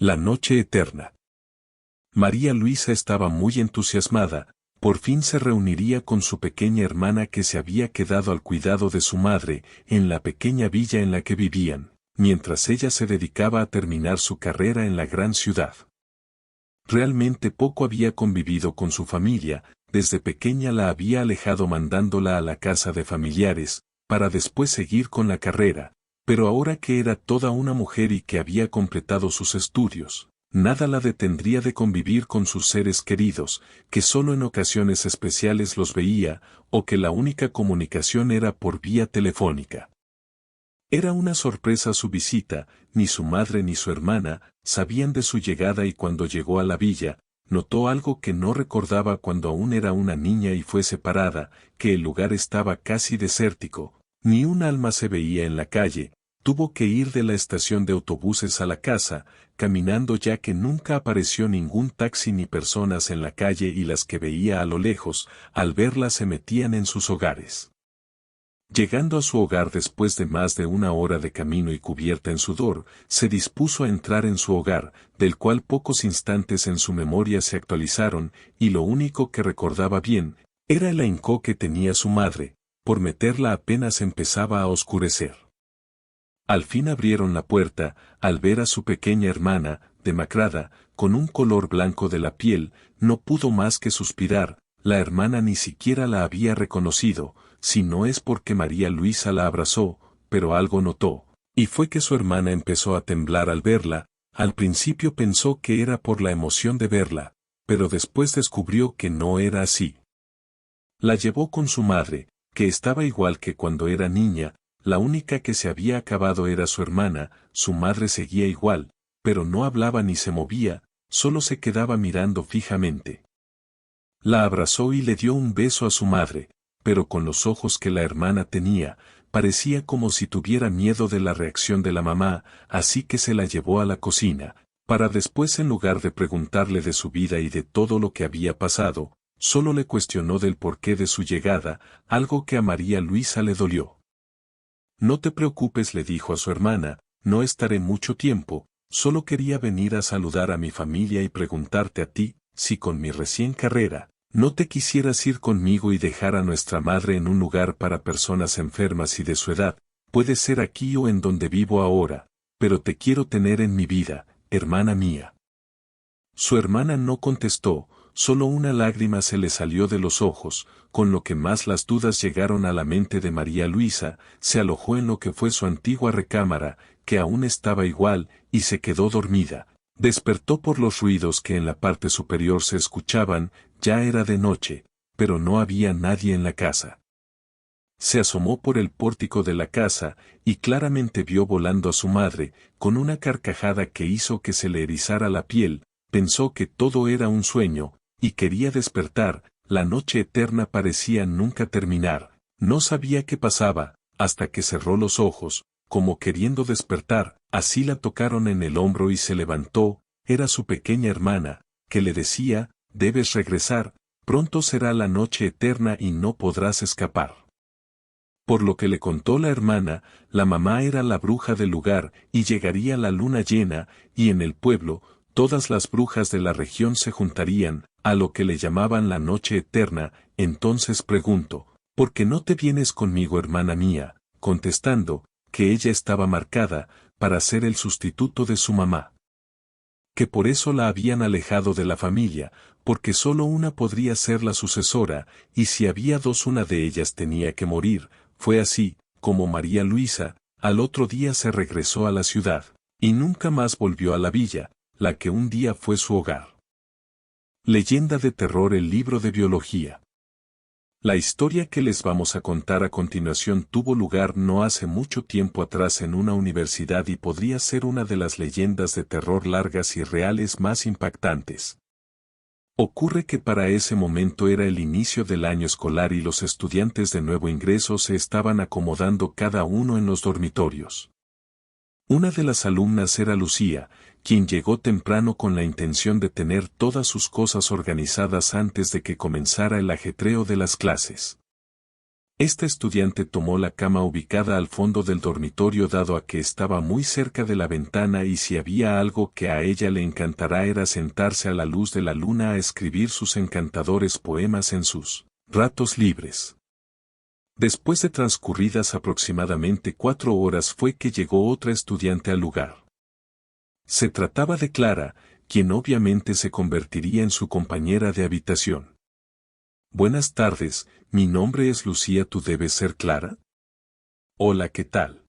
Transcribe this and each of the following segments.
La noche eterna. María Luisa estaba muy entusiasmada, por fin se reuniría con su pequeña hermana que se había quedado al cuidado de su madre, en la pequeña villa en la que vivían, mientras ella se dedicaba a terminar su carrera en la gran ciudad. Realmente poco había convivido con su familia, desde pequeña la había alejado mandándola a la casa de familiares, para después seguir con la carrera, pero ahora que era toda una mujer y que había completado sus estudios, nada la detendría de convivir con sus seres queridos, que solo en ocasiones especiales los veía, o que la única comunicación era por vía telefónica. Era una sorpresa su visita, ni su madre ni su hermana sabían de su llegada y cuando llegó a la villa, notó algo que no recordaba cuando aún era una niña y fue separada, que el lugar estaba casi desértico, ni un alma se veía en la calle, tuvo que ir de la estación de autobuses a la casa, caminando ya que nunca apareció ningún taxi ni personas en la calle y las que veía a lo lejos, al verla se metían en sus hogares. Llegando a su hogar después de más de una hora de camino y cubierta en sudor, se dispuso a entrar en su hogar, del cual pocos instantes en su memoria se actualizaron, y lo único que recordaba bien, era el ahínco que tenía su madre, por meterla apenas empezaba a oscurecer. Al fin abrieron la puerta, al ver a su pequeña hermana, demacrada, con un color blanco de la piel, no pudo más que suspirar, la hermana ni siquiera la había reconocido, si no es porque María Luisa la abrazó, pero algo notó, y fue que su hermana empezó a temblar al verla, al principio pensó que era por la emoción de verla, pero después descubrió que no era así. La llevó con su madre, que estaba igual que cuando era niña, la única que se había acabado era su hermana, su madre seguía igual, pero no hablaba ni se movía, solo se quedaba mirando fijamente. La abrazó y le dio un beso a su madre, pero con los ojos que la hermana tenía, parecía como si tuviera miedo de la reacción de la mamá, así que se la llevó a la cocina, para después en lugar de preguntarle de su vida y de todo lo que había pasado, solo le cuestionó del porqué de su llegada, algo que a María Luisa le dolió. No te preocupes, le dijo a su hermana, no estaré mucho tiempo, solo quería venir a saludar a mi familia y preguntarte a ti, si con mi recién carrera, no te quisieras ir conmigo y dejar a nuestra madre en un lugar para personas enfermas y de su edad, puede ser aquí o en donde vivo ahora, pero te quiero tener en mi vida, hermana mía. Su hermana no contestó, solo una lágrima se le salió de los ojos, con lo que más las dudas llegaron a la mente de María Luisa, se alojó en lo que fue su antigua recámara, que aún estaba igual, y se quedó dormida. Despertó por los ruidos que en la parte superior se escuchaban, ya era de noche, pero no había nadie en la casa. Se asomó por el pórtico de la casa, y claramente vio volando a su madre, con una carcajada que hizo que se le erizara la piel, pensó que todo era un sueño, y quería despertar, la noche eterna parecía nunca terminar, no sabía qué pasaba, hasta que cerró los ojos, como queriendo despertar, así la tocaron en el hombro y se levantó, era su pequeña hermana, que le decía, debes regresar, pronto será la noche eterna y no podrás escapar. Por lo que le contó la hermana, la mamá era la bruja del lugar, y llegaría la luna llena, y en el pueblo, todas las brujas de la región se juntarían, a lo que le llamaban la noche eterna, entonces pregunto, ¿por qué no te vienes conmigo, hermana mía? Contestando, que ella estaba marcada, para ser el sustituto de su mamá. Que por eso la habían alejado de la familia, porque solo una podría ser la sucesora, y si había dos una de ellas tenía que morir, fue así, como María Luisa, al otro día se regresó a la ciudad, y nunca más volvió a la villa, la que un día fue su hogar. Leyenda de terror, el libro de biología. La historia que les vamos a contar a continuación tuvo lugar no hace mucho tiempo atrás en una universidad y podría ser una de las leyendas de terror largas y reales más impactantes. Ocurre que para ese momento era el inicio del año escolar y los estudiantes de nuevo ingreso se estaban acomodando cada uno en los dormitorios. Una de las alumnas era Lucía, quien llegó temprano con la intención de tener todas sus cosas organizadas antes de que comenzara el ajetreo de las clases. Esta estudiante tomó la cama ubicada al fondo del dormitorio dado a que estaba muy cerca de la ventana y si había algo que a ella le encantará era sentarse a la luz de la luna a escribir sus encantadores poemas en sus ratos libres. Después de transcurridas aproximadamente 4 horas fue que llegó otra estudiante al lugar. Se trataba de Clara, quien obviamente se convertiría en su compañera de habitación. Buenas tardes, mi nombre es Lucía, ¿tú debes ser Clara? Hola, ¿qué tal?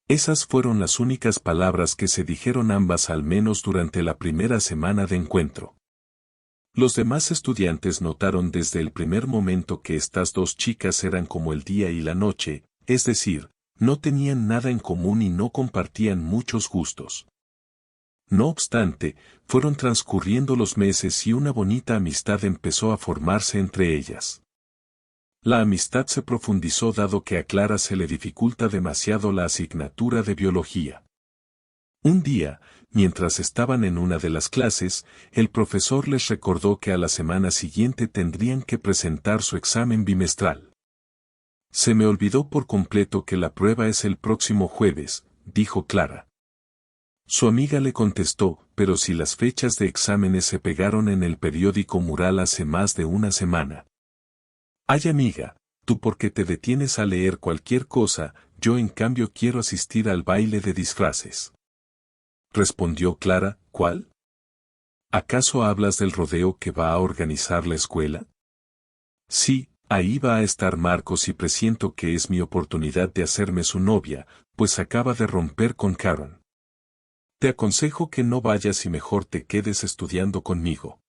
Esas fueron las únicas palabras que se dijeron ambas al menos durante la primera semana de encuentro. Los demás estudiantes notaron desde el primer momento que estas dos chicas eran como el día y la noche, es decir, no tenían nada en común y no compartían muchos gustos. No obstante, fueron transcurriendo los meses y una bonita amistad empezó a formarse entre ellas. La amistad se profundizó dado que a Clara se le dificulta demasiado la asignatura de biología. Un día, mientras estaban en una de las clases, el profesor les recordó que a la semana siguiente tendrían que presentar su examen bimestral. Se me olvidó por completo que la prueba es el próximo jueves, dijo Clara. Su amiga le contestó, pero si las fechas de exámenes se pegaron en el periódico mural hace más de una semana. Ay amiga, tú por qué te detienes a leer cualquier cosa, yo en cambio quiero asistir al baile de disfraces. Respondió Clara, ¿cuál? ¿Acaso hablas del rodeo que va a organizar la escuela? Sí, ahí va a estar Marcos y presiento que es mi oportunidad de hacerme su novia, pues acaba de romper con Karen. Te aconsejo que no vayas y mejor te quedes estudiando conmigo.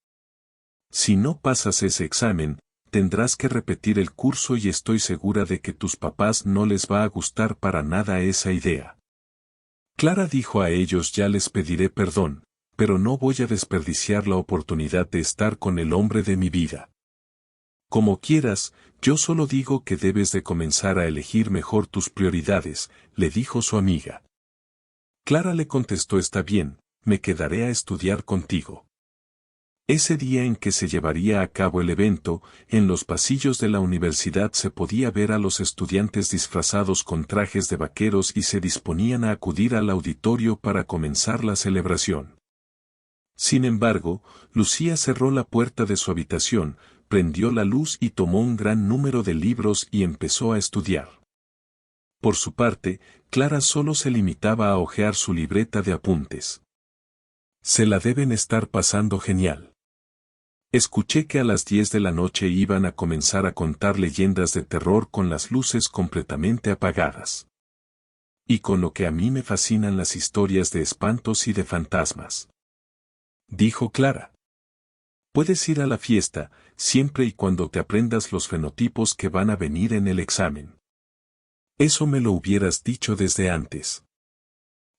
Si no pasas ese examen, tendrás que repetir el curso y estoy segura de que tus papás no les va a gustar para nada esa idea. Clara dijo a ellos: ya les pediré perdón, pero no voy a desperdiciar la oportunidad de estar con el hombre de mi vida. Como quieras, yo solo digo que debes de comenzar a elegir mejor tus prioridades, le dijo su amiga. Clara le contestó: está bien, me quedaré a estudiar contigo. Ese día en que se llevaría a cabo el evento, en los pasillos de la universidad se podía ver a los estudiantes disfrazados con trajes de vaqueros y se disponían a acudir al auditorio para comenzar la celebración. Sin embargo, Lucía cerró la puerta de su habitación, prendió la luz y tomó un gran número de libros y empezó a estudiar. Por su parte, Clara solo se limitaba a hojear su libreta de apuntes. Se la deben estar pasando genial. Escuché que a las 10 de la noche iban a comenzar a contar leyendas de terror con las luces completamente apagadas. Y con lo que a mí me fascinan las historias de espantos y de fantasmas. Dijo Clara. Puedes ir a la fiesta, siempre y cuando te aprendas los fenotipos que van a venir en el examen. Eso me lo hubieras dicho desde antes.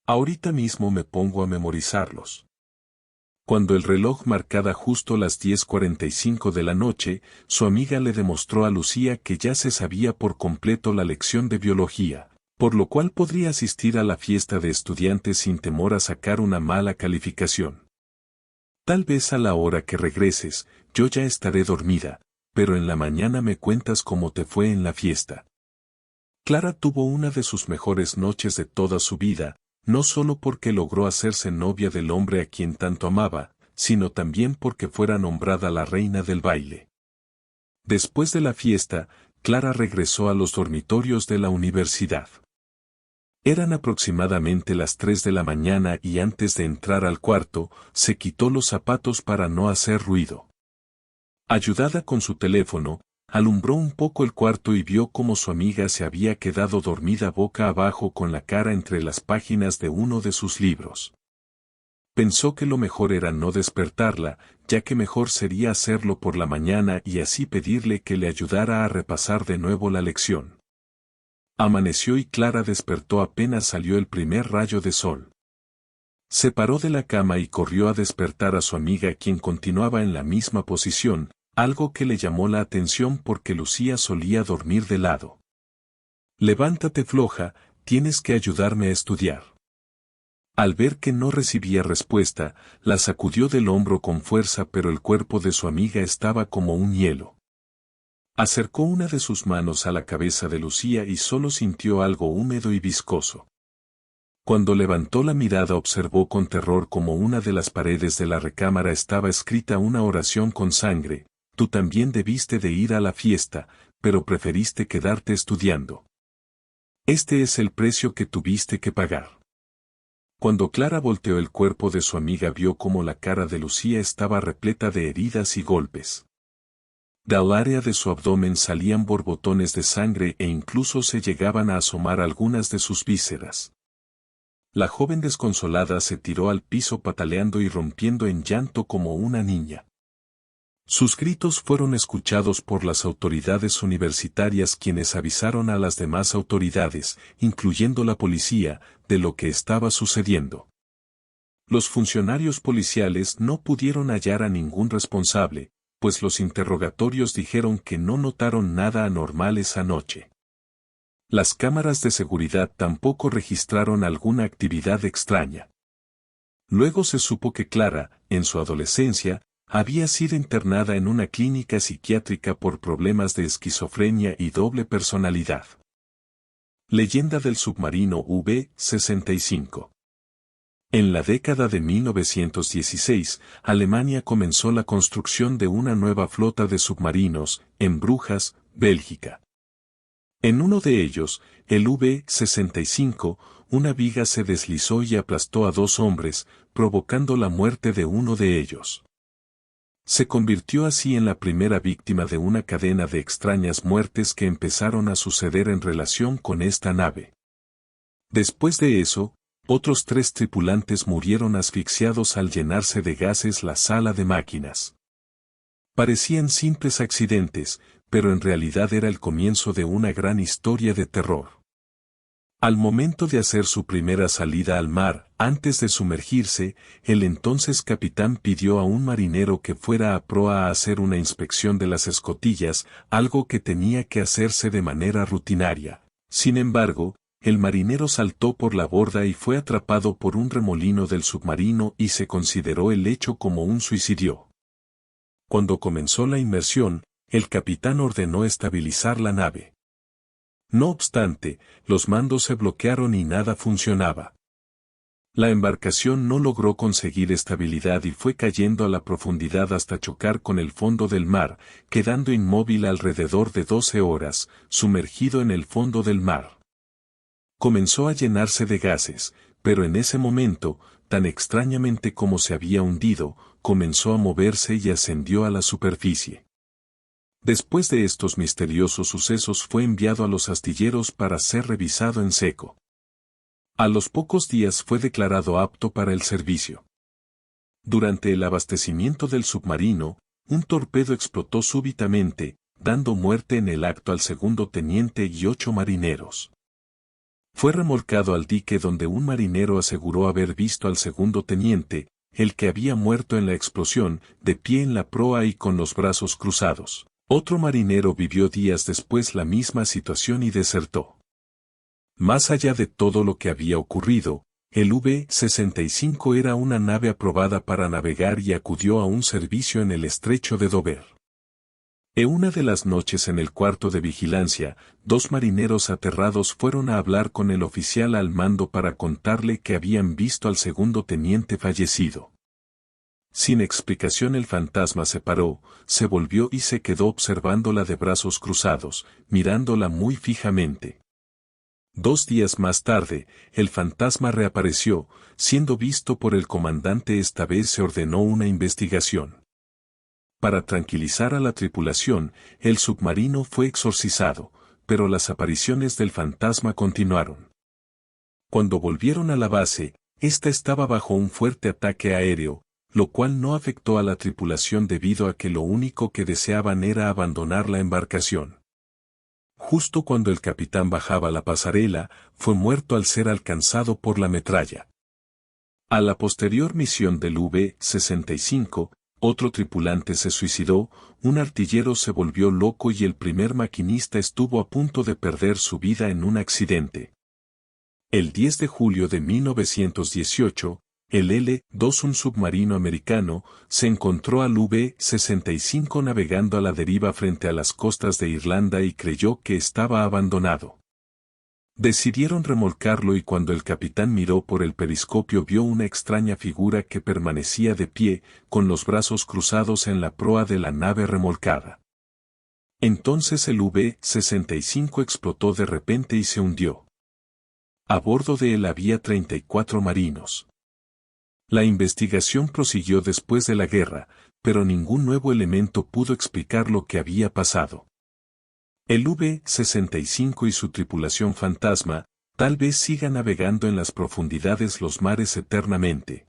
Ahorita mismo me pongo a memorizarlos. Cuando el reloj marcaba justo las 10:45 de la noche, su amiga le demostró a Lucía que ya se sabía por completo la lección de biología, por lo cual podría asistir a la fiesta de estudiantes sin temor a sacar una mala calificación. Tal vez a la hora que regreses, yo ya estaré dormida, pero en la mañana me cuentas cómo te fue en la fiesta. Clara tuvo una de sus mejores noches de toda su vida, no solo porque logró hacerse novia del hombre a quien tanto amaba, sino también porque fuera nombrada la reina del baile. Después de la fiesta, Clara regresó a los dormitorios de la universidad. Eran aproximadamente las 3 de la mañana y antes de entrar al cuarto, se quitó los zapatos para no hacer ruido. Ayudada con su teléfono, alumbró un poco el cuarto y vio cómo su amiga se había quedado dormida boca abajo con la cara entre las páginas de uno de sus libros. Pensó que lo mejor era no despertarla, ya que mejor sería hacerlo por la mañana y así pedirle que le ayudara a repasar de nuevo la lección. Amaneció y Clara despertó apenas salió el primer rayo de sol. Se paró de la cama y corrió a despertar a su amiga, quien continuaba en la misma posición, algo que le llamó la atención porque Lucía solía dormir de lado. Levántate floja, tienes que ayudarme a estudiar. Al ver que no recibía respuesta, la sacudió del hombro con fuerza, pero el cuerpo de su amiga estaba como un hielo. Acercó una de sus manos a la cabeza de Lucía y solo sintió algo húmedo y viscoso. Cuando levantó la mirada observó con terror cómo una de las paredes de la recámara estaba escrita una oración con sangre: tú también debiste de ir a la fiesta, pero preferiste quedarte estudiando. Este es el precio que tuviste que pagar. Cuando Clara volteó el cuerpo de su amiga vio cómo la cara de Lucía estaba repleta de heridas y golpes. Del área de su abdomen salían borbotones de sangre e incluso se llegaban a asomar algunas de sus vísceras. La joven desconsolada se tiró al piso pataleando y rompiendo en llanto como una niña. Sus gritos fueron escuchados por las autoridades universitarias, quienes avisaron a las demás autoridades, incluyendo la policía, de lo que estaba sucediendo. Los funcionarios policiales no pudieron hallar a ningún responsable, pues los interrogatorios dijeron que no notaron nada anormal esa noche. Las cámaras de seguridad tampoco registraron alguna actividad extraña. Luego se supo que Clara, en su adolescencia, había sido internada en una clínica psiquiátrica por problemas de esquizofrenia y doble personalidad. Leyenda del submarino V-65. En la década de 1916, Alemania comenzó la construcción de una nueva flota de submarinos, en Brujas, Bélgica. En uno de ellos, el V-65, una viga se deslizó y aplastó a 2 hombres, provocando la muerte de uno de ellos. Se convirtió así en la primera víctima de una cadena de extrañas muertes que empezaron a suceder en relación con esta nave. Después de eso, otros 3 tripulantes murieron asfixiados al llenarse de gases la sala de máquinas. Parecían simples accidentes, pero en realidad era el comienzo de una gran historia de terror. Al momento de hacer su primera salida al mar, antes de sumergirse, el entonces capitán pidió a un marinero que fuera a proa a hacer una inspección de las escotillas, algo que tenía que hacerse de manera rutinaria. Sin embargo, el marinero saltó por la borda y fue atrapado por un remolino del submarino y se consideró el hecho como un suicidio. Cuando comenzó la inmersión, el capitán ordenó estabilizar la nave. No obstante, los mandos se bloquearon y nada funcionaba. La embarcación no logró conseguir estabilidad y fue cayendo a la profundidad hasta chocar con el fondo del mar, quedando inmóvil alrededor de 12 horas, sumergido en el fondo del mar. Comenzó a llenarse de gases, pero en ese momento, tan extrañamente como se había hundido, comenzó a moverse y ascendió a la superficie. Después de estos misteriosos sucesos fue enviado a los astilleros para ser revisado en seco. A los pocos días fue declarado apto para el servicio. Durante el abastecimiento del submarino, un torpedo explotó súbitamente, dando muerte en el acto al segundo teniente y 8 marineros. Fue remolcado al dique donde un marinero aseguró haber visto al segundo teniente, el que había muerto en la explosión, de pie en la proa y con los brazos cruzados. Otro marinero vivió días después la misma situación y desertó. Más allá de todo lo que había ocurrido, el V-65 era una nave aprobada para navegar y acudió a un servicio en el estrecho de Dover. En una de las noches en el cuarto de vigilancia, 2 marineros aterrados fueron a hablar con el oficial al mando para contarle que habían visto al segundo teniente fallecido. Sin explicación el fantasma se paró, se volvió y se quedó observándola de brazos cruzados, mirándola muy fijamente. 2 días más tarde, el fantasma reapareció, siendo visto por el comandante. Esta vez se ordenó una investigación. Para tranquilizar a la tripulación, el submarino fue exorcizado, pero las apariciones del fantasma continuaron. Cuando volvieron a la base, ésta estaba bajo un fuerte ataque aéreo, lo cual no afectó a la tripulación debido a que lo único que deseaban era abandonar la embarcación. Justo cuando el capitán bajaba la pasarela, fue muerto al ser alcanzado por la metralla. A la posterior misión del V-65, otro tripulante se suicidó, un artillero se volvió loco y el primer maquinista estuvo a punto de perder su vida en un accidente. El 10 de julio de 1918, El L-2, un submarino americano, se encontró al V-65 navegando a la deriva frente a las costas de Irlanda y creyó que estaba abandonado. Decidieron remolcarlo y cuando el capitán miró por el periscopio vio una extraña figura que permanecía de pie, con los brazos cruzados en la proa de la nave remolcada. Entonces el V-65 explotó de repente y se hundió. A bordo de él había 34 marinos. La investigación prosiguió después de la guerra, pero ningún nuevo elemento pudo explicar lo que había pasado. El V-65 y su tripulación fantasma, tal vez siga navegando en las profundidades los mares eternamente,